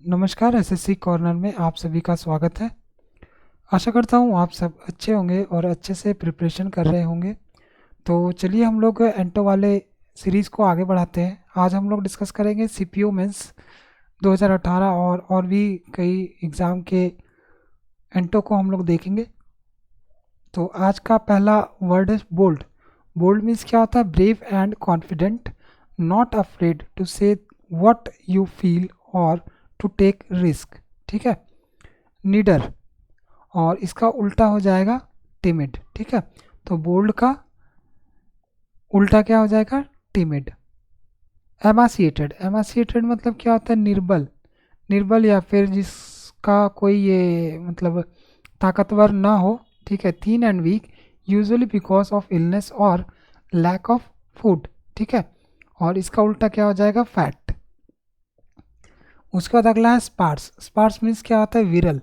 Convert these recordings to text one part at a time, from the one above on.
नमस्कार SSC corner में आप सभी का स्वागत है। आशा करता हूँ आप सब अच्छे होंगे और अच्छे से प्रिपरेशन कर रहे होंगे। तो चलिए हम लोग एंटो वाले सीरीज़ को आगे बढ़ाते हैं। आज हम लोग डिस्कस करेंगे सीपीयू मेंस 2018 और भी कई एग्ज़ाम के एंटो को हम लोग देखेंगे। तो आज का पहला वर्ड है बोल्ड। बोल्ड मीन्स क्या होता है? Brave and confident, not afraid to say what you feel और टू टेक रिस्क। ठीक है। नीडर, और इसका उल्टा हो जाएगा टिमिड। ठीक है। तो बोल्ड का उल्टा क्या हो जाएगा? टिमिड। एमासिएटेड, एमासिएटेड मतलब क्या होता है? निर्बल, निर्बल या फिर जिसका कोई ये मतलब ताकतवर ना हो। ठीक है। Thin and weak, usually because of illness और लैक ऑफ फूड। ठीक है। और इसका उल्टा क्या हो जाएगा? फैट। उसके बाद अगला है स्पार्स। स्पार्स मीन्स क्या होता है? विरल।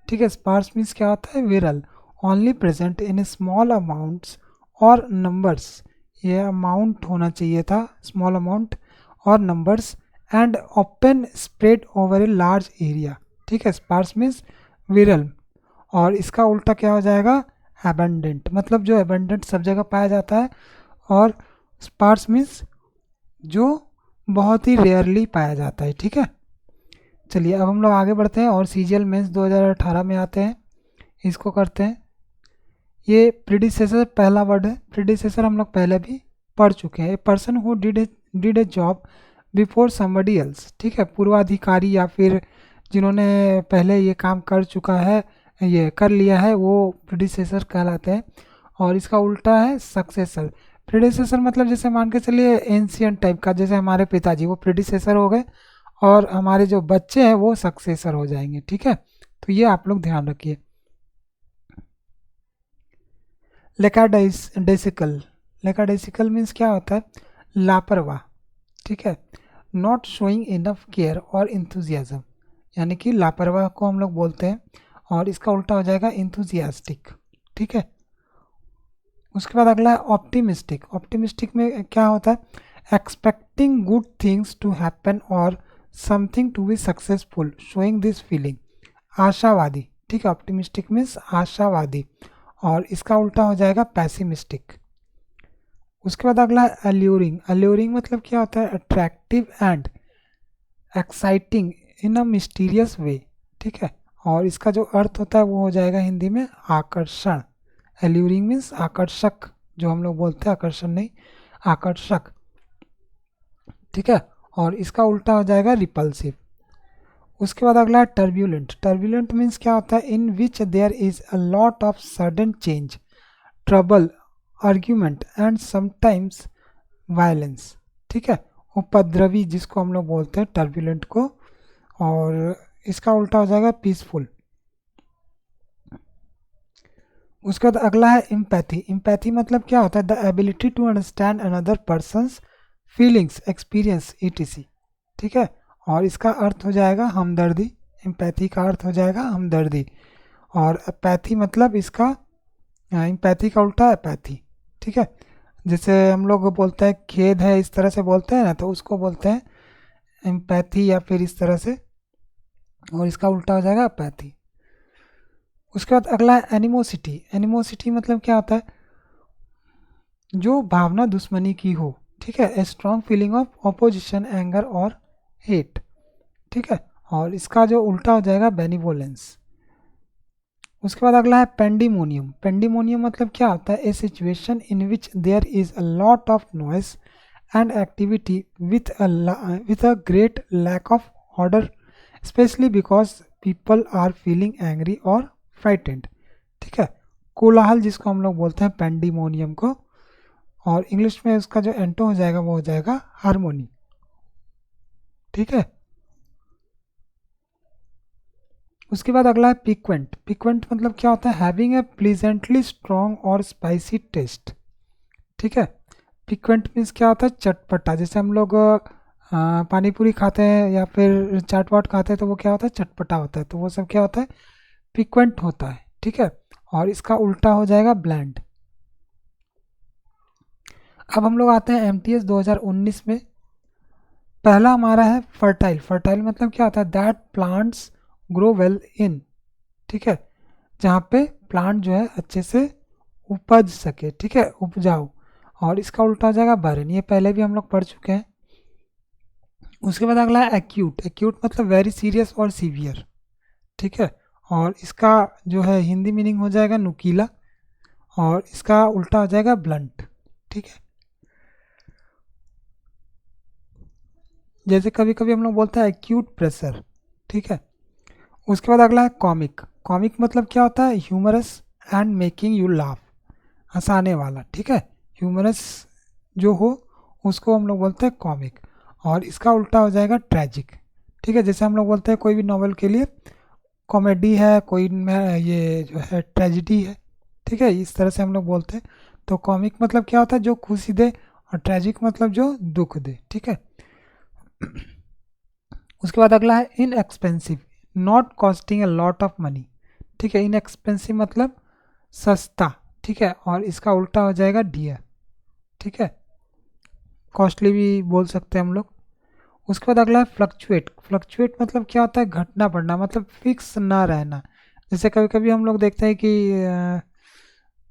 ठीक है। स्पार्स मीन्स क्या होता है? विरल, only present in small amounts और नंबर्स। ये अमाउंट होना चाहिए था, स्मॉल अमाउंट और numbers, and open spread over a large area. ठीक है। स्पार्स मीन्स विरल, और इसका उल्टा क्या हो जाएगा? एबंडेंट, मतलब जो एबंडेंट सब जगह पाया जाता है, और स्पार्स मीन्स जो बहुत ही रेयरली पाया जाता है। ठीक है। चलिए अब हम लोग आगे बढ़ते हैं और सीजीएल मेंस 2018 में आते हैं, इसको करते हैं। ये प्रीडिसेसर पहला वर्ड है। प्रीडिसेसर हम लोग पहले भी पढ़ चुके हैं। A person who did a job before somebody else. ठीक है। पूर्वाधिकारी या फिर जिन्होंने पहले ये काम कर चुका है, ये कर लिया है, वो प्रीडिसेसर कहलाते हैं। और इसका उल्टा है सक्सेसर। प्रीडिसेसर मतलब जैसे मान के चलिए एंशियंट टाइप का, जैसे हमारे पिताजी वो प्रीडिसेसर हो गए और हमारे जो बच्चे हैं वो सक्सेसर हो जाएंगे। ठीक है। तो ये आप लोग ध्यान रखिए। लेकाडेसिकल, लेकाडेसिकल मीन्स क्या होता है? लापरवाह। ठीक है। नॉट शोइंग इनफ केयर और इंथुजियाज्म, यानी कि लापरवाह को हम लोग बोलते हैं, और इसका उल्टा हो जाएगा इंथुजियास्टिक। ठीक है। उसके बाद अगला है ऑप्टिमिस्टिक। ऑप्टिमिस्टिक में क्या होता है? Expecting good things to happen और something to be successful, showing this feeling. आशावादी। ठीक है। ऑप्टिमिस्टिक मीन्स आशावादी, और इसका उल्टा हो जाएगा पैसिमिस्टिक। उसके बाद अगला है अल्यूरिंग। अल्यूरिंग मतलब क्या होता है? Attractive and exciting in a mysterious way. ठीक है। और इसका जो अर्थ होता है वो हो जाएगा हिंदी में आकर्षण। एल्यूरिंग मीन्स आकर्षक, जो हम लोग बोलते हैं आकर्षण नहीं, आकर्षक। ठीक है। और इसका उल्टा हो जाएगा रिपल्सिव। उसके बाद अगला है टर्ब्यूलेंट। टर्ब्यूलेंट मीन्स क्या होता है? In which there is a lot of sudden change, trouble, argument and sometimes violence. ठीक है। उपद्रवी जिसको हम लोग बोलते हैं टर्ब्यूलेंट को, और इसका उल्टा हो जाएगा पीसफुल। उसके बाद अगला है इम्पैथी। इम्पैथी मतलब क्या होता है? The ability to understand another person's feelings, experience, ETC. ठीक है। और इसका अर्थ हो जाएगा हमदर्दी। इम्पैथी का अर्थ हो जाएगा हमदर्दी, और पैथी मतलब इसका इम्पैथी का उल्टा है पैथी। ठीक है। जैसे हम लोग बोलते हैं खेद है, इस तरह से बोलते हैं ना, तो उसको बोलते हैं एम्पैथी या फिर इस तरह से, और इसका उल्टा हो जाएगा पैथी। उसके बाद अगला है एनिमोसिटी। एनिमोसिटी मतलब क्या होता है? जो भावना दुश्मनी की हो। ठीक है। A strong feeling of opposition, anger और हेट। ठीक है। और इसका जो उल्टा हो जाएगा बेनिवोलेंस। उसके बाद अगला है पेंडिमोनियम। पेंडिमोनियम मतलब क्या होता है? A situation in which there is a lot of noise and activity with a great lack of order, especially because people are feeling angry or frightened। ठीक है। कोलाहल जिसको हम लोग बोलते हैं पेंडिमोनियम को, और इंग्लिश में उसका जो एंटो हो जाएगा वो हो जाएगा हारमोनी। ठीक है। उसके बाद अगला है पिक्वेंट। पिक्वेंट मतलब क्या होता है? हैविंग ए प्लीजेंटली स्ट्रॉन्ग और स्पाइसी टेस्ट। ठीक है। पिक्वेंट मीन्स क्या होता है? चटपटा। जैसे हम लोग पानी पूरी खाते हैं या फिर चाट वाट खाते हैं तो वो क्या होता है? चटपटा होता है, तो वो सब क्या होता है? पिक्वेंट होता है। ठीक है। और इसका उल्टा हो जाएगा ब्लैंड। अब हम लोग आते हैं एमटीएस 2019 में। पहला हमारा है फर्टाइल। फर्टाइल मतलब क्या होता है, that plants grow well in, ठीक है, जहाँ पे प्लांट जो है अच्छे से उपज सके, ठीक है, उपजाऊ। और इसका उल्टा हो जाएगा बर्न, ये पहले भी हम लोग पढ़ चुके हैं। उसके बाद अगला है एक्यूट। एक्यूट मतलब वेरी सीरियस और सीवियर, ठीक है, और इसका जो है हिंदी मीनिंग हो जाएगा नुकीला, और इसका उल्टा हो जाएगा ब्लंट, ठीक है। जैसे कभी कभी हम लोग बोलते हैं एक्यूट प्रेशर, ठीक है। उसके बाद अगला है कॉमिक। कॉमिक मतलब क्या होता है, humorous and making you laugh, हंसाने वाला, ठीक है। ह्यूमरस जो हो उसको हम लोग बोलते हैं कॉमिक, और इसका उल्टा हो जाएगा ट्रेजिक, ठीक है। जैसे हम लोग बोलते हैं कोई भी नॉवल के लिए कॉमेडी है, कोई में ये जो है ट्रेजिडी है, ठीक है, इस तरह से हम लोग बोलते हैं। तो कॉमिक मतलब क्या होता है, जो खुशी दे, और ट्रेजिक मतलब जो दुख दे, ठीक है। उसके बाद अगला है inexpensive, not costing a lot of money, ठीक है। इनएक्सपेंसिव मतलब सस्ता, ठीक है, और इसका उल्टा हो जाएगा डियर, ठीक है। कॉस्टली भी बोल सकते हैं हम लोग। उसके बाद अगला है फ्लक्चुएट। फ्लक्चुएट मतलब क्या होता है, घटना बढ़ना, मतलब फिक्स ना रहना। जैसे कभी कभी हम लोग देखते हैं कि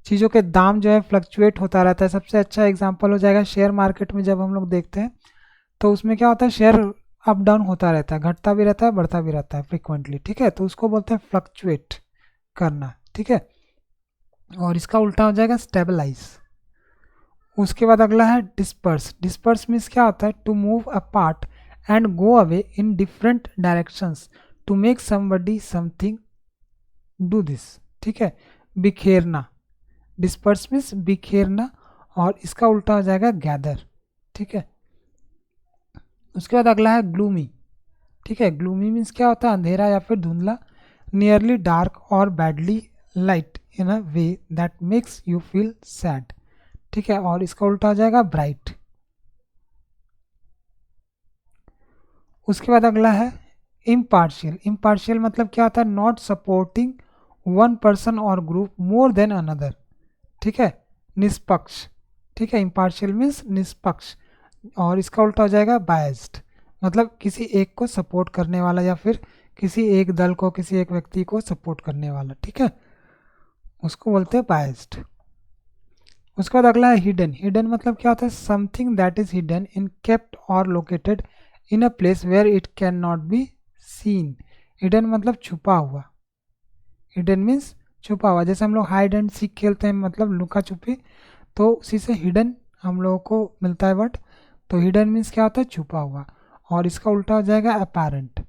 चीज़ों के दाम जो है फ्लक्चुएट होता रहता है। सबसे अच्छा एग्जांपल हो जाएगा शेयर मार्केट में, जब हम लोग देखते हैं तो उसमें क्या होता है, शेयर अप डाउन होता रहता है, घटता भी रहता है, बढ़ता भी रहता है फ्रिक्वेंटली, ठीक है। तो उसको बोलते हैं फ्लक्चुएट करना, ठीक है। और इसका उल्टा हो जाएगा स्टेबलाइज। उसके बाद अगला है डिस्पर्स। डिस्पर्स मीन्स क्या होता है, to move apart and go away in different directions to make somebody something do this, ठीक है। बिखेरना, डिस्पर्स मीन्स बिखेरना, और इसका उल्टा हो जाएगा गैदर, ठीक है। उसके बाद अगला है ग्लूमी, ठीक है। ग्लूमी मीन्स क्या होता है, अंधेरा या फिर धुंधला, नियरली डार्क और badly light in a way that makes you feel sad, ठीक है, और इसका उल्टा हो जाएगा ब्राइट। उसके बाद अगला है इम्पार्शियल। इम्पार्शियल मतलब क्या होता है, नॉट सपोर्टिंग वन पर्सन और ग्रुप मोर देन अनदर, ठीक है, निष्पक्ष, ठीक है। इम्पार्शियल मीन्स निष्पक्ष, और इसका उल्टा हो जाएगा बायस्ड, मतलब किसी एक को सपोर्ट करने वाला, या फिर किसी एक दल को, किसी एक व्यक्ति को सपोर्ट करने वाला, ठीक है, उसको बोलते हैं बायस्ड। उसके बाद अगला है हिडन। हिडन मतलब क्या होता है, something that is hidden in kept और located in a place where it can not be seen. Hidden मतलब छुपा हुआ, हिडन मीन्स छुपा हुआ। जैसे हम लोग हाइड एंड सीक खेलते हैं, मतलब लुका छुपी, तो उसी से हिडन हम लोगों को मिलता है वर्ड। तो हिडन मीन्स क्या होता है, छुपा हुआ, और इसका उल्टा हो जाएगा अपारेंट,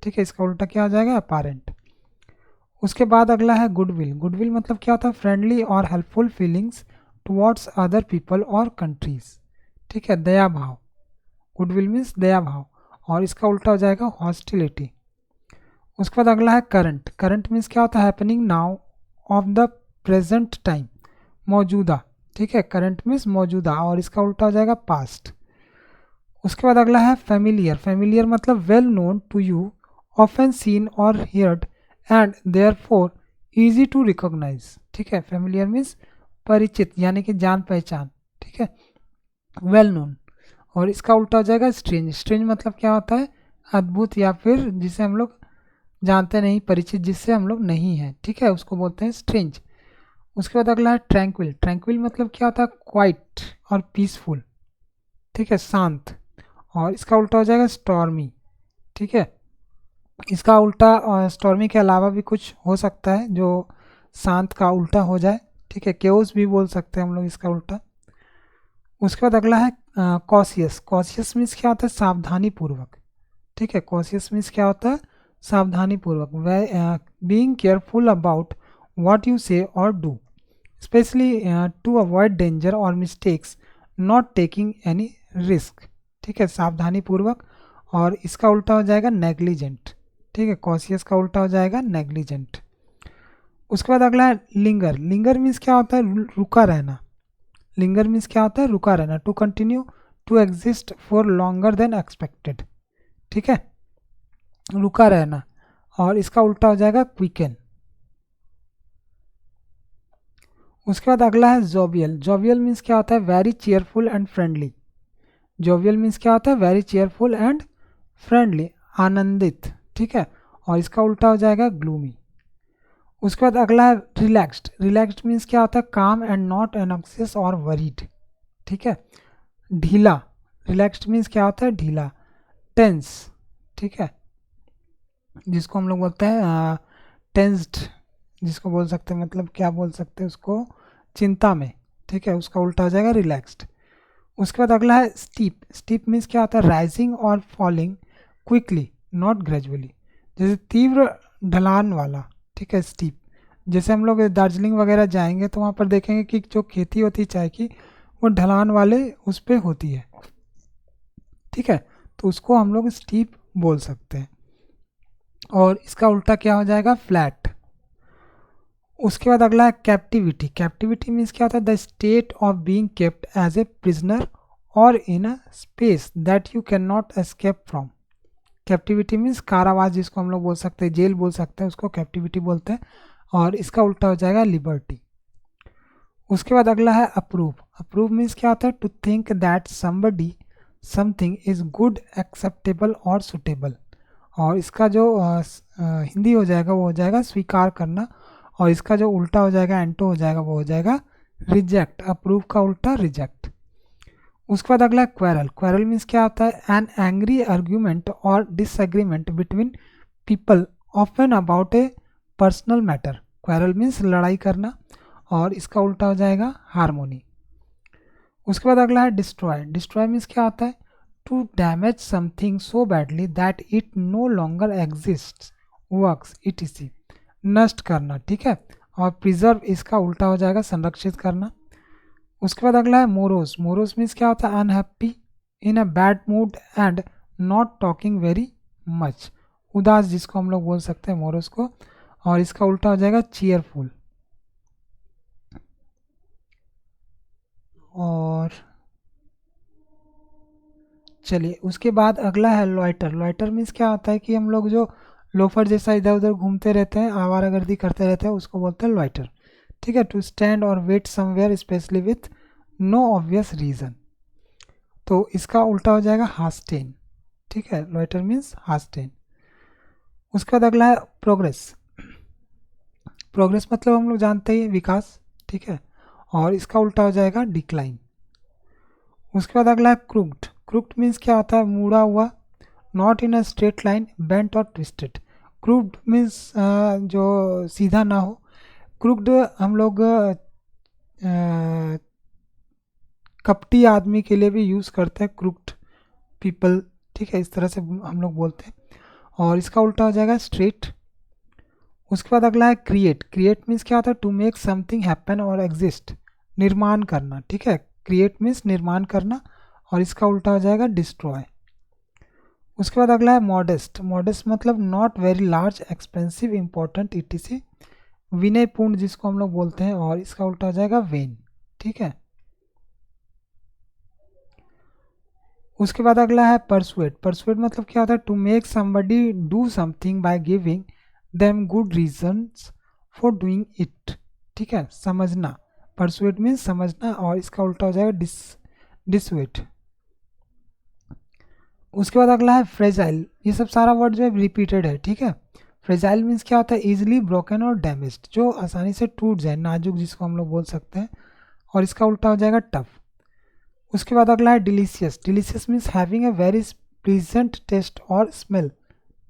ठीक है। इसका उल्टा क्या हो जाएगा, अपारेंट। उसके बाद अगला है गुडविल। गुडविल मतलब क्या होता है, फ्रेंडली और helpful feelings towards other people और कंट्रीज, ठीक है, दया भाव। गुडविल मीन्स दया भाव, और इसका उल्टा हो जाएगा हॉस्टिलिटी। उसके बाद अगला है करंट। करंट मीन्स क्या होता है, happening now of the present time, मौजूदा, ठीक है। करंट मीन्स मौजूदा, और इसका उल्टा हो जाएगा पास्ट। उसके बाद अगला है फेमिलियर। फेमिलियर मतलब well known to you, often seen और heard, and therefore easy to recognise, ठीक है। फेमिलियर मीन्स परिचित, यानी कि जान पहचान, ठीक है, वेल नोन। और इसका उल्टा हो जाएगा स्ट्रेंज। स्ट्रेंज मतलब क्या होता है, अद्भुत, या फिर जिसे हम लोग जानते नहीं, परिचित जिससे हम लोग नहीं हैं, ठीक है, उसको बोलते हैं स्ट्रेंज। उसके बाद अगला है ट्रैंक्विल। ट्रैंक्विल मतलब क्या होता है, क्वाइट और पीसफुल, ठीक है, शांत, और इसका उल्टा हो जाएगा स्टॉर्मी, ठीक है। इसका उल्टा स्टॉर्मी के अलावा भी कुछ हो सकता है जो शांत का उल्टा हो जाए, ठीक है, केओस भी बोल सकते हैं हम लोग इसका उल्टा। उसके बाद अगला है कॉशियस। कॉशियस मीन्स क्या होता है, सावधानी पूर्वक, ठीक है। कॉशियस मीन्स क्या होता है, सावधानी पूर्वक, being careful about what you say और do, specially to avoid danger और mistakes, not taking any risk, ठीक है, सावधानी पूर्वक। और इसका उल्टा हो जाएगा नेग्लिजेंट, ठीक है। कॉशियस का उल्टा हो जाएगा नेग्लिजेंट। उसके बाद अगला है लिंगर। लिंगर मीन्स क्या होता है, रुका रहना। लिंगर मीन्स क्या होता है, रुका रहना, to continue to exist for longer than expected, ठीक है, रुका रहना। और इसका उल्टा हो जाएगा क्विकन। उसके बाद अगला है जोवियल। जोवियल मीन्स क्या होता है, very cheerful and friendly, jovial means क्या होता है, वेरी चेयरफुल एंड फ्रेंडली, आनंदित, ठीक है, और इसका उल्टा हो जाएगा ग्लूमी। उसके बाद अगला है रिलैक्स्ड। रिलैक्स्ड मीन्स क्या होता है, काम एंड नॉट एनॉक्सियस और वरीड, ठीक है। ढीला, रिलैक्स्ड मीन्स क्या होता है, ढीला। टेंस, ठीक है, जिसको हम लोग बोलते हैं टेंस्ड, जिसको बोल सकते हैं, मतलब क्या बोल सकते हैं उसको, चिंता में, ठीक है, उसका उल्टा हो जाएगा रिलैक्स्ड। उसके बाद अगला है स्टीप। स्टीप मीन्स क्या होता है, राइजिंग और फॉलिंग क्विकली नॉट ग्रेजुअली, जैसे तीव्र ढलान वाला, ठीक है, स्टीप। जैसे हम लोग दार्जिलिंग वगैरह जाएंगे तो वहाँ पर देखेंगे कि जो खेती होती है चाय की, वो ढलान वाले उस पर होती है, ठीक है, तो उसको हम लोग स्टीप बोल सकते हैं। और इसका उल्टा क्या हो जाएगा, फ्लैट। उसके बाद अगला है कैप्टिविटी। कैप्टिविटी मीन्स क्या होता है, the state of being kept as a prisoner और in a space that you can not escape from. Captivity means कारावास, जिसको हम लोग बोल सकते हैं, जेल बोल सकते हैं, उसको कैप्टिविटी बोलते हैं, और इसका उल्टा हो जाएगा लिबर्टी। उसके बाद अगला है अप्रूव। अप्रूव मीन्स क्या होता है, to think that somebody something is good, acceptable और सुटेबल, और इसका जो हिंदी हो जाएगा वो हो जाएगा स्वीकार करना, और इसका जो उल्टा हो जाएगा, एंटो हो जाएगा, वो हो जाएगा रिजेक्ट। अप्रूव का उल्टा रिजेक्ट। उसके बाद अगला क्वेरल। क्वेरल मीन्स क्या होता है, एन एंग्री आर्ग्यूमेंट और disagreement between people often about A personal matter. Quarrel means लड़ाई करना, और इसका उल्टा हो जाएगा हारमोनी। उसके बाद अगला है डिस्ट्रॉय। डिस्ट्रॉय मीन्स क्या होता है, to damage something so badly that it no longer exists, works, ETC, नष्ट करना, ठीक है, और प्रिजर्व, इसका उल्टा हो जाएगा संरक्षित करना। उसके बाद अगला है मोरोस। मोरोस मीन्स क्या होता है, unhappy, in a bad mood and not talking very much, उदास, जिसको हम लोग बोल सकते हैं मोरोस को, और इसका उल्टा हो जाएगा चीयरफुल। और चलिए उसके बाद अगला है लॉइटर। लॉइटर मीन्स क्या होता है कि हम लोग जो लोफर जैसा इधर उधर घूमते रहते हैं, आवारागर्दी करते रहते हैं, उसको बोलते हैं लॉइटर, ठीक है। टू स्टैंड और wait somewhere especially with no obvious reason, तो इसका उल्टा हो जाएगा हास्टेन, ठीक है, लॉइटर मीन्स हास्टेन। उसके बाद अगला है प्रोग्रेस। प्रोग्रेस मतलब हम लोग जानते ही हैं, विकास, ठीक है, और इसका उल्टा हो जाएगा डिक्लाइन। उसके बाद अगला है क्रूक्ड। क्रूक्ड मीन्स क्या होता है, मुड़ा हुआ, not in a straight line, bent और ट्विस्टेड। क्रूक्ड मीन्स जो सीधा ना हो। क्रूक्ड हम लोग कपटी आदमी के लिए भी यूज़ करते हैं, क्रूक्ड पीपल, ठीक है, इस तरह से हम लोग बोलते हैं, और इसका उल्टा हो जाएगा स्ट्रेट। उसके बाद अगला है क्रिएट। क्रिएट मीन्स क्या होता है, टू मेक समथिंग हैपन और एग्जिस्ट, निर्माण करना, ठीक है, क्रिएट मीन्स निर्माण करना, और इसका उल्टा हो जाएगा डिस्ट्रॉय। उसके बाद अगला है मॉडेस्ट। मॉडेस्ट मतलब not very large, expensive, important, etc, विनयपूर्ण, जिसको हम लोग बोलते हैं, और इसका उल्टा हो जाएगा वेन, ठीक है। उसके बाद अगला है परसुएट। परसुएट मतलब क्या होता है, to make somebody do something by giving them good reasons for doing it, ठीक है, समझना। परसुएट मीन्स समझना, और इसका उल्टा हो जाएगा डिसुएट। उसके बाद अगला है फ्रेजाइल। ये सब सारा वर्ड जो है रिपीटेड है, ठीक है। फ्रेजाइल मीन्स क्या होता है, इजिली ब्रोकन और डैमेज्ड, जो आसानी से टूट जाए, नाजुक, जिसको हम लोग बोल सकते हैं, और इसका उल्टा हो जाएगा टफ। उसके बाद अगला है delicious. Delicious means having a very pleasant taste और स्मेल,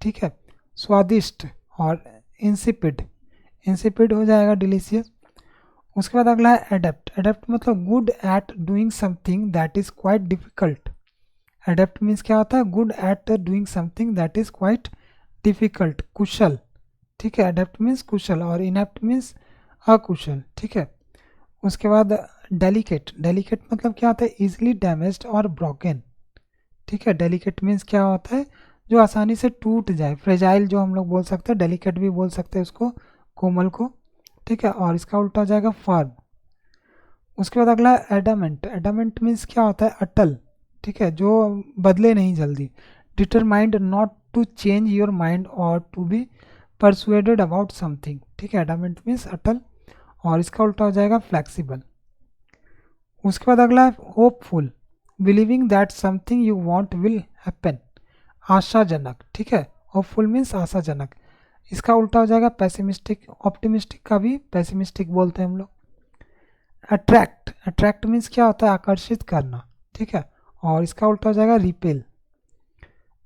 ठीक है, स्वादिष्ट, और इंसिपिड, इंसिपिड हो जाएगा डिलीशियस। उसके बाद अगला है एडेप्ट। एडेप्ट मतलब good at doing something that is quite difficult. Adept means क्या होता है, good at doing something that is quite difficult, कुशल, ठीक है, एडेप्ट मीन्स कुशल, और इनेप्ट मीन्स अकुशल, ठीक है। उसके बाद डेलिकेट। डेलिकेट मतलब क्या होता है, इजिली डैमेज्ड और ब्रोकन, ठीक है। डेलिकेट मीन्स क्या होता है, जो आसानी से टूट जाए। फ्रेजाइल जो हम लोग बोल सकते हैं, डेलिकेट भी बोल सकते हैं उसको, कोमल को, ठीक है, और इसका उल्टा हो जाएगा फर्म। उसके बाद अगला एडामेंट। एडामेंट मीन्स क्या होता है, अटल, ठीक है, जो बदले नहीं जल्दी। Determined not to change your mind और to be persuaded about something, ठीक है, एडामेंट मीन्स अटल, और इसका उल्टा हो जाएगा फ्लेक्सिबल। उसके बाद अगला है hopeful. Believing that something you want will happen, आशाजनक, ठीक है। होपफुल मीन्स आशाजनक। इसका उल्टा हो जाएगा पेसिमिस्टिक, ऑप्टिमिस्टिक का भी पेसिमिस्टिक बोलते हैं हम लोग। अट्रैक्ट, अट्रैक्ट मीन्स क्या होता है, आकर्षित करना, ठीक है, और इसका उल्टा हो जाएगा रिपेल।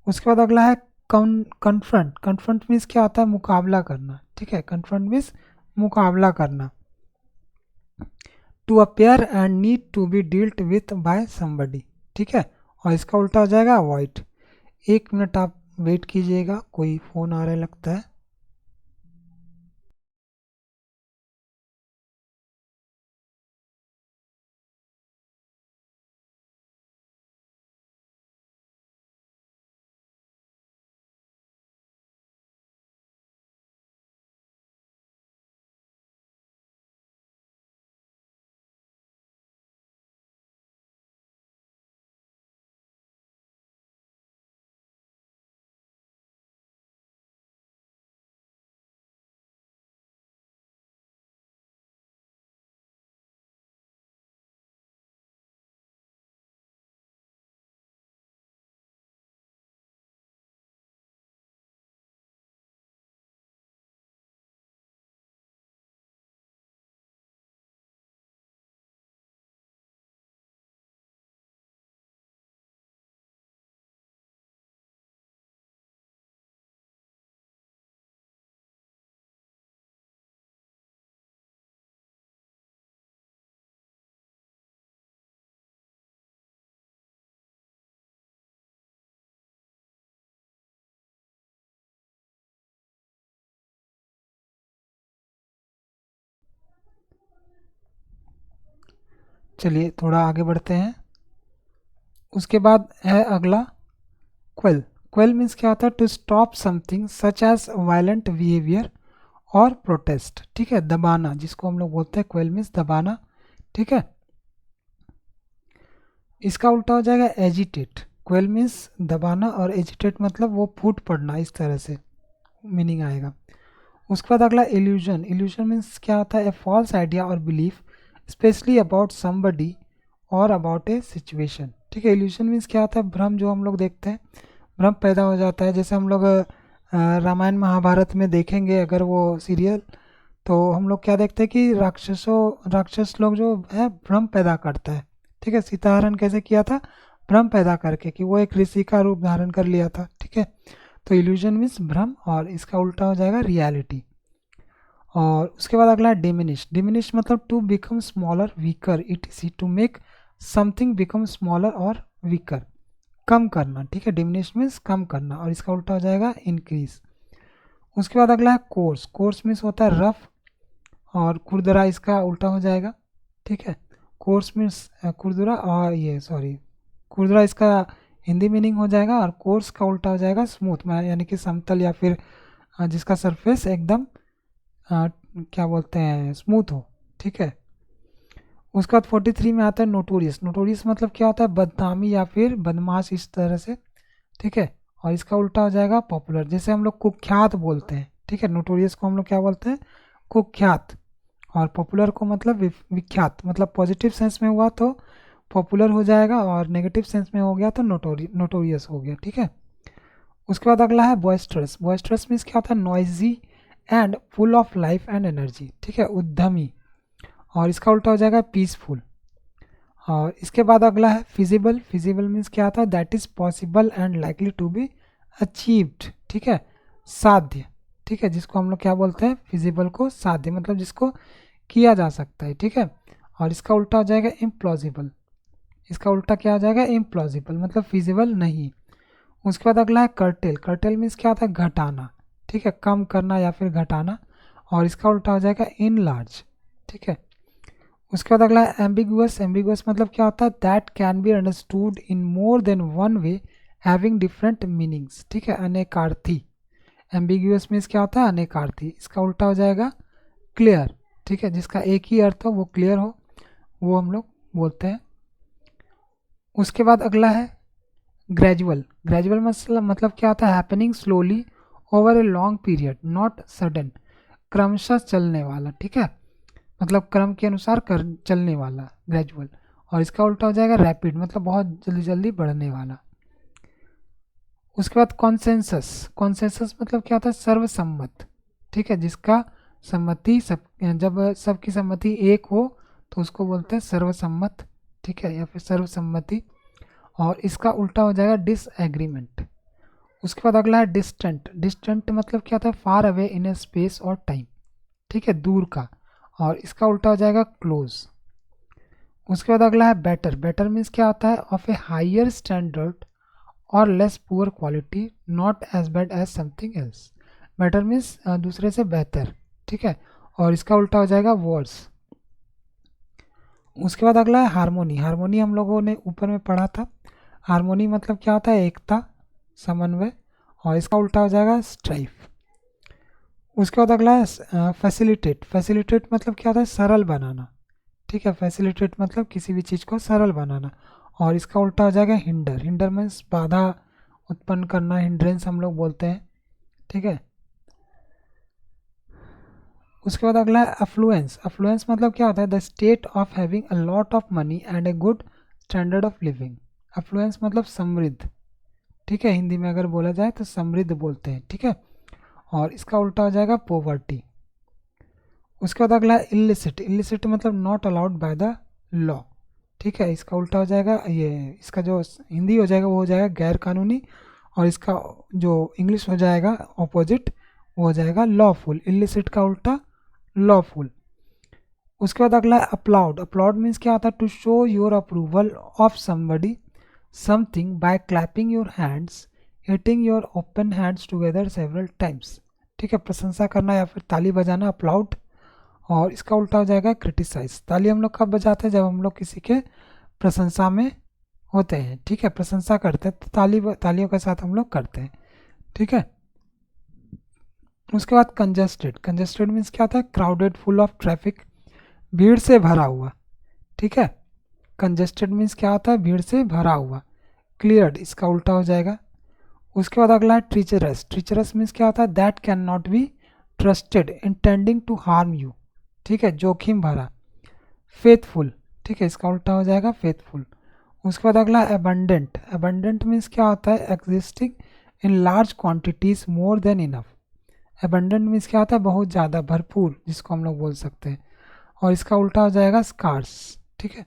उसके बाद अगला है कन्फ्रंट, कन्फ्रंट मीन्स क्या होता है, मुकाबला करना, ठीक है, कन्फ्रंट मीन्स मुकाबला करना। To appear and need to be dealt with by somebody, ठीक है, और इसका उल्टा हो जाएगा अवॉइड। 1 मिनट आप वेट कीजिएगा, कोई फ़ोन आ रहा है लगता है। चलिए थोड़ा आगे बढ़ते हैं। उसके बाद है अगला क्वेल। क्वेल मीन्स क्या होता है, to stop something such as violent behaviour और प्रोटेस्ट, ठीक है, दबाना, जिसको हम लोग बोलते हैं क्वेल मीन्स दबाना, ठीक है। इसका उल्टा हो जाएगा एजिटेट। क्वेल मीन्स दबाना और एजिटेट मतलब वो फूट पड़ना, इस तरह से मीनिंग आएगा। उसके बाद अगला इल्यूजन। इल्यूजन मीन्स क्या होता है, ए फॉल्स आइडिया और बिलीफ स्पेशली अबाउट समबडी और अबाउट ए सिचुएशन, ठीक है। इल्यूजन मीन्स क्या होता है, भ्रम, जो हम लोग देखते हैं, भ्रम पैदा हो जाता है। जैसे हम लोग रामायण महाभारत में देखेंगे अगर वो सीरियल, तो हम लोग क्या देखते हैं कि राक्षस लोग जो है भ्रम पैदा करता है, ठीक है। सीताहरण कैसे किया था, भ्रम पैदा करके, कि वो एक ऋषि का रूप धारण कर लिया था, ठीक है। तो इल्यूजन मीन्स भ्रम और इसका उल्टा हो जाएगा रियलिटी। और उसके बाद अगला है डिमिनिश। डिमिनिश मतलब to become smaller, weaker, etc, to make something become smaller और वीकर, कम करना, ठीक है। डिमिनिश मीन्स कम करना और इसका उल्टा हो जाएगा इंक्रीज। उसके बाद अगला है कोर्स। कोर्स मीन्स होता है रफ, और खुरदरा इसका उल्टा हो जाएगा, ठीक है। कोर्स मीन्स खुरदरा, और ये सॉरी, खुरदरा इसका हिंदी मीनिंग हो जाएगा, और कोर्स का उल्टा हो जाएगा स्मूथ, यानी कि समतल, या फिर जिसका सरफेस एकदम क्या बोलते हैं, स्मूथ हो, ठीक है। उसके बाद 43 में आता है नोटोरियस। नोटोरियस मतलब क्या होता है, बदनामी या फिर बदमाश, इस तरह से, ठीक है। और इसका उल्टा हो जाएगा पॉपुलर, जैसे हम लोग कुख्यात बोलते हैं, ठीक है। नोटोरियस को हम लोग क्या बोलते हैं, कुख्यात। और पॉपुलर को मतलब विख्यात, मतलब पॉजिटिव सेंस में हुआ तो पॉपुलर हो जाएगा, और नेगेटिव सेंस में हो गया तो नोटोरियस हो गया, ठीक है। उसके बाद अगला है बॉयस्ट्रस। बॉयस्ट्रस मीन्स क्या होता है, noisy and full of life and energy, ठीक है, उद्यमी, और इसका उल्टा हो जाएगा पीसफुल। और इसके बाद अगला है फिजिबल। फिजिबल मीन्स क्या होता है, that is possible and likely to be achieved, ठीक है, साध्य, ठीक है, जिसको हम लोग क्या बोलते हैं, फिजिबल को साध्य, मतलब जिसको किया जा सकता है, ठीक है। और इसका उल्टा हो जाएगा इम्प्लॉजिबल। इसका उल्टा क्या हो जाएगा, इम्प्लॉजिबल, मतलब फिजिबल नहीं। उसके बाद अगला है कर्टेल। कर्टेल मीन्स क्या होता है, घटाना, ठीक है, कम करना या फिर घटाना, और इसका उल्टा हो जाएगा इन लार्ज, ठीक है। उसके बाद अगला है एम्बिगुअस। एम्बिगुअस मतलब क्या होता है, that can be understood in more than one way having different meanings, ठीक है, अनेकार्थी। एम्बिगुअस मीन्स क्या होता है, अनेकार्थी। इसका उल्टा हो जाएगा क्लियर, ठीक है, जिसका एक ही अर्थ हो, वो क्लियर हो, वो हम लोग बोलते हैं। उसके बाद अगला है ग्रेजुअल। ग्रेजुअल मतलब क्या होता है, happening slowly over a long period, not sudden, क्रमशः चलने वाला, ठीक है, मतलब क्रम के अनुसार कर चलने वाला, ग्रेजुअल। और इसका उल्टा हो जाएगा रैपिड, मतलब बहुत जल्दी जल्दी बढ़ने वाला। उसके बाद कॉन्सेंसस, कॉन्सेंसस मतलब क्या होता है, सर्वसम्मत, ठीक है, जिसका सम्मति सब, जब सबकी सम्मति एक हो तो उसको बोलते हैं सर्वसम्मत, ठीक है, या फिर सर्वसम्मति। और इसका उल्टा हो जाएगा डिसएग्रीमेंट। उसके बाद अगला है डिस्टेंट, डिस्टेंट मतलब क्या होता है, far away in A space और टाइम, ठीक है, दूर का, और इसका उल्टा हो जाएगा क्लोज। उसके बाद अगला है बेटर, बेटर मीन्स क्या होता है, ऑफ ए हायर स्टैंडर्ड और less poor quality, not as bad as something else. Better means दूसरे से बेहतर, ठीक है, और इसका उल्टा हो जाएगा वर्स। उसके बाद अगला है हारमोनी, हारमोनी हम लोगों ने ऊपर में पढ़ा था। हारमोनी मतलब क्या होता है, एकता, समन्वय, और इसका उल्टा हो जाएगा स्ट्राइफ। उसके बाद अगला है फैसिलिटेट, फैसिलिटेट मतलब क्या होता है, सरल बनाना, ठीक है, फैसिलिटेट मतलब किसी भी चीज़ को सरल बनाना, और इसका उल्टा हो जाएगा हिंडर, हिंडर मीन्स बाधा उत्पन्न करना, हिंड्रेंस हम लोग बोलते हैं, ठीक है। उसके बाद अगला है अफ्लुएंस, अफ्लुएंस मतलब क्या होता है, the state of having a lot of money and a good standard of living. Affluence मतलब समृद्ध, ठीक है, हिंदी में अगर बोला जाए तो समृद्ध बोलते हैं, ठीक है, और इसका उल्टा हो जाएगा पोवर्टी। उसके बाद अगला है इलिसिट, इलिसिट मतलब not allowed by the law, ठीक है, इसका उल्टा हो जाएगा, ये इसका जो हिंदी हो जाएगा वो हो जाएगा गैर कानूनी, और इसका जो इंग्लिश हो जाएगा ऑपोजिट वो हो जाएगा लॉफुल। इलिसिट का उल्टा लॉफुल। उसके बाद अगला है अपलाउड, अपलाउड मीन्स क्या होता है, to show your approval of somebody something by clapping your hands, hitting your open hands together several times, ठीक है, प्रशंसा करना या फिर ताली बजाना, अपलाउड। और इसका उल्टा हो जाएगा क्रिटिसाइज। ताली हम लोग कब बजाते हैं, जब हम लोग किसी के प्रशंसा में होते हैं, ठीक है, प्रशंसा करते हैं तो तालियों के साथ हम लोग करते हैं, ठीक है। उसके बाद कंजस्टेड, कंजस्टेड मीन्स क्या होता है, क्राउडेड, फुल ऑफ ट्रैफिक, भीड़ से भरा हुआ, ठीक है, कंजस्टेड मीन्स क्या होता है, भीड़ से भरा हुआ। क्लियर्ड इसका उल्टा हो जाएगा। उसके बाद अगला है ट्रीचरस, ट्रीचरस मीन्स क्या होता है, that can not be trusted intending to harm you, ठीक है, जोखिम भरा। फेथफुल, ठीक है, इसका उल्टा हो जाएगा फेथफुल। उसके बाद अगला एबंडेंट, एबंडेंट मीन्स क्या होता है, existing in large quantities more than enough. Abundant means क्या होता है, बहुत ज़्यादा, भरपूर, जिसको हम लोग बोल सकते हैं, और इसका उल्टा हो जाएगा स्कार्स, ठीक है।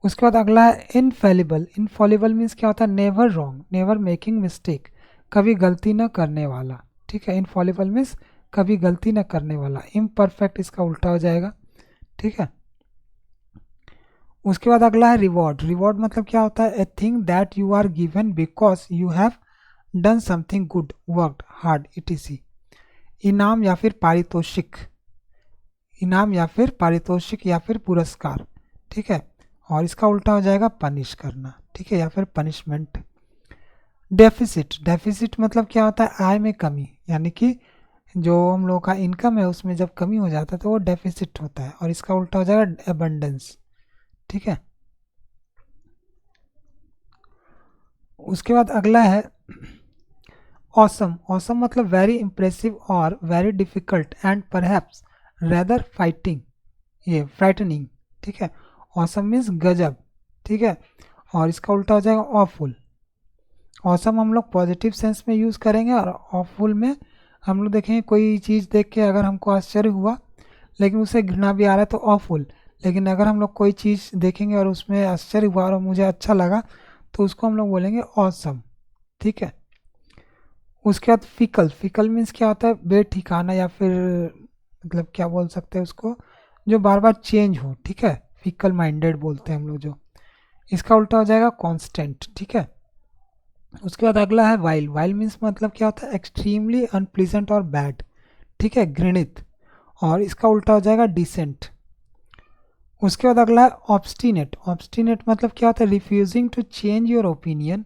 उसके बाद अगला है इनफेलिबल, इनफॉलिबल मीन्स क्या होता है, never wrong, never making mistake, कभी गलती न करने वाला, ठीक है, इनफॉलिबल मीन्स कभी गलती न करने वाला। इम्परफेक्ट इसका उल्टा हो जाएगा, ठीक है। उसके बाद अगला है रिवॉर्ड, रिवॉर्ड मतलब क्या होता है, a thing that you are given because you have done something good, worked hard, ETC. इनाम या फिर पारितोषिक, इनाम या फिर पारितोषिक या फिर पुरस्कार, ठीक है, और इसका उल्टा हो जाएगा पनिश करना, ठीक है, या फिर पनिशमेंट। डेफिसिट, डेफिसिट मतलब क्या होता है, आय में कमी, यानी कि जो हम लोग का इनकम है उसमें जब कमी हो जाता है तो वो डेफिसिट होता है, और इसका उल्टा हो जाएगा एबंडेंस, ठीक है। उसके बाद अगला है ऑसम, ऑसम मतलब वेरी इंप्रेसिव और very difficult and perhaps rather fighting, ये फ्राइटनिंग, ठीक है, ऑसम मीन्स गजब, ठीक है, और इसका उल्टा हो जाएगा ऑफुल। ऑसम हम लोग पॉजिटिव सेंस में यूज़ करेंगे, और ऑफुल में हम लोग देखेंगे कोई चीज़ देख के अगर हमको आश्चर्य हुआ लेकिन उसे घृणा भी आ रहा है तो ऑफुल, लेकिन अगर हम लोग कोई चीज़ देखेंगे और उसमें आश्चर्य हुआ और मुझे अच्छा लगा तो उसको हम लोग बोलेंगे ऑसम, ठीक है। उसके बाद फिकल, फिकल मीन्स क्या होता है, बेठिकाना, या फिर मतलब क्या बोल सकते हैं उसको, जो बार बार चेंज हो, ठीक है, फिकल माइंडेड बोलते हैं हम लोग जो। इसका उल्टा हो जाएगा कांस्टेंट, ठीक है। उसके बाद अगला है वाइल, वाइल मीन्स मतलब क्या होता है, एक्सट्रीमली अनप्लीजेंट और बैड, ठीक है, घृणित, और इसका उल्टा हो जाएगा डिसेंट। उसके बाद अगला है ऑब्स्टिनेट, ऑब्स्टिनेट मतलब क्या होता है, refusing to change your opinion,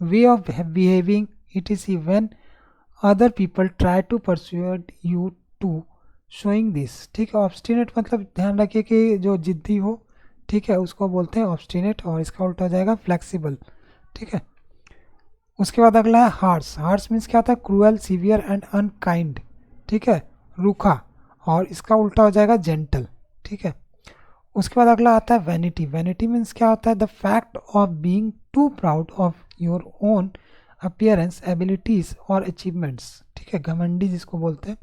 way of behaving etc when other people try to persuade you to showing this, ठीक है। ऑब्स्टिनेट मतलब ध्यान रखिए कि जो जिद्दी हो, ठीक है, उसको बोलते हैं ऑब्स्टिनेट, और इसका उल्टा हो जाएगा फ्लेक्सिबल, ठीक है। उसके बाद अगला है हार्श, हार्श मीन्स क्या होता है, क्रूअल, सीवियर एंड अनकाइंड, ठीक है, रूखा, और इसका उल्टा हो जाएगा जेंटल, ठीक है। उसके बाद अगला आता है वैनिटी। वैनिटी मीन्स क्या होता है? The fact of being too proud of your own appearance, abilities और अचीवमेंट्स। ठीक है, घमंडी जिसको बोलते हैं,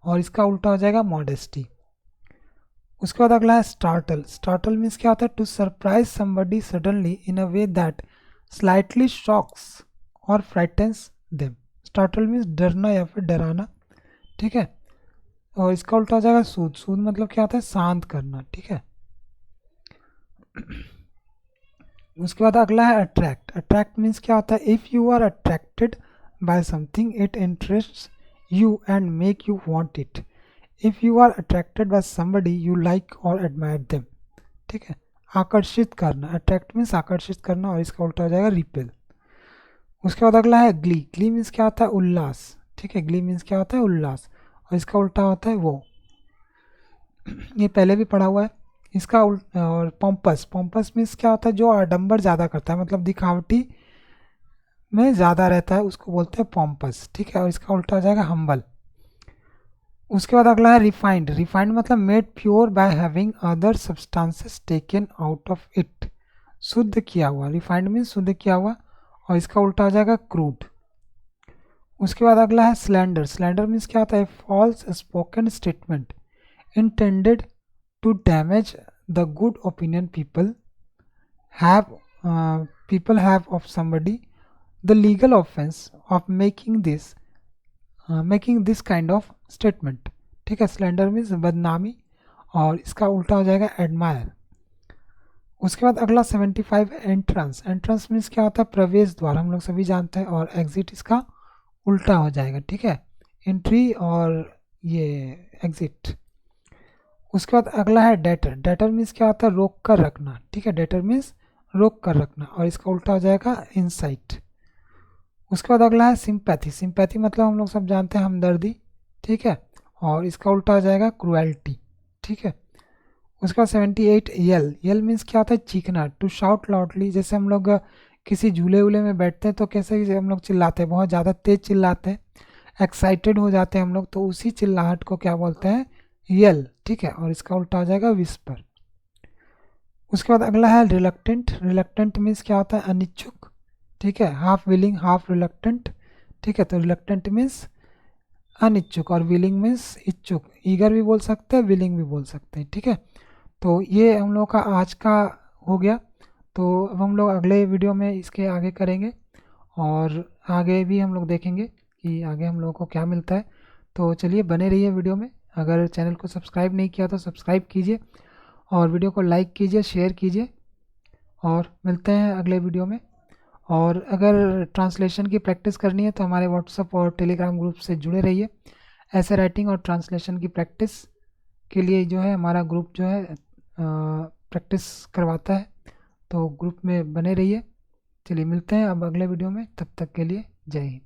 और इसका उल्टा हो जाएगा मॉडेस्टी। उसके बाद अगला है स्टार्टल। स्टार्टल मीन्स क्या होता है? To surprise somebody suddenly in a way that slightly shocks और फ्राइटन्स देम। स्टार्टल मीन्स डरना या फिर डराना। ठीक है, और इसका उल्टा हो जाएगा सूद। सूद मतलब क्या होता है? शांत करना। ठीक है, उसके बाद अगला है अट्रैक्ट। अट्रैक्ट मीन्स क्या होता है? If you are attracted by something it interests you and make you want it. If you are attracted by somebody you like और एडमायर देम। ठीक है, आकर्षित करना। अट्रैक्ट मीन्स आकर्षित करना, और इसका उल्टा हो जाएगा रिपेल। उसके बाद अगला है ग्ली। ग्ली मीन्स क्या होता है? उल्लास। ठीक है, ग्ली मीन्स क्या होता है? उल्लास, और इसका उल्टा होता है वो। ये पहले भी पढ़ा हुआ है इसका और पॉम्पस। पॉम्पस मीन्स क्या होता है? जो आडंबर ज़्यादा करता है, मतलब दिखावटी में ज़्यादा रहता है, उसको बोलते हैं पॉम्पस। ठीक है, और इसका उल्टा हो जाएगा हम्बल। उसके बाद अगला है रिफाइंड। रिफाइंड मतलब made pure by having other substances taken out of it. शुद्ध किया हुआ। रिफाइंड मीन्स शुद्ध किया हुआ, और इसका उल्टा हो जाएगा क्रूड। उसके बाद अगला है स्लैंडर। स्लैंडर मीन्स क्या होता है? False spoken statement intended to damage the good opinion have people have of somebody. The legal offense of making this kind of statement. ठीक है, स्लैंडर मीन्स बदनामी, और इसका उल्टा हो जाएगा एडमायर। उसके बाद अगला 75 एंट्रेंस। एंट्रेंस मीन्स क्या होता है? प्रवेश द्वार, हम लोग सभी जानते हैं, और एग्जिट इसका उल्टा हो जाएगा। ठीक है, एंट्री और ये एग्जिट। उसके बाद अगला है डेटर। डेटर मीन्स क्या होता है? रोक कर रखना। ठीक है, डेटर मीन्स रोक कर रखना, और इसका उल्टा हो जाएगा इंसाइट। उसके बाद अगला है सिंपैथी। सिंपैथी मतलब हम लोग सब जानते हैं हमदर्दी। ठीक है, और इसका उल्टा हो जाएगा क्रुएल्टी। ठीक है, उसके बाद 78 यल। यल मीन्स क्या होता है? चीखना, टू शाउट लाउडली। जैसे हम लोग किसी झूले वूले में बैठते हैं तो कैसे हम लोग चिल्लाते हैं, बहुत ज़्यादा तेज चिल्लाते हैं, एक्साइटेड हो जाते हैं हम लोग, तो उसी चिल्लाहट को क्या बोलते हैं? यल। ठीक है, और इसका उल्टा हो जाएगा विस्पर। उसके बाद अगला है रिलक्टेंट। रिलक्टेंट मीन्स क्या होता है? अनिच्छुक। ठीक है, हाफ विलिंग हाफ रिलक्टेंट। ठीक है, तो रिलक्टेंट मीन्स अनिच्छुक, और विलिंग मीन्स इच्छुक। ईगर भी बोल सकते हैं, विलिंग भी बोल सकते हैं। ठीक है, तो ये हम लोग का आज का हो गया। तो अब हम लोग अगले वीडियो में इसके आगे करेंगे, और आगे भी हम लोग देखेंगे कि आगे हम लोगों को क्या मिलता है। तो चलिए बने रहिए वीडियो में। अगर चैनल को सब्सक्राइब नहीं किया तो सब्सक्राइब कीजिए, और वीडियो को लाइक कीजिए, शेयर कीजिए, और मिलते हैं अगले वीडियो में। और अगर ट्रांसलेशन की प्रैक्टिस करनी है तो हमारे व्हाट्सएप और टेलीग्राम ग्रुप से जुड़े रहिए। ऐसे राइटिंग और ट्रांसलेशन की प्रैक्टिस के लिए जो है हमारा ग्रुप जो है प्रैक्टिस करवाता है, तो ग्रुप में बने रहिए। चलिए मिलते हैं अब अगले वीडियो में, तब तक के लिए जय हिंद।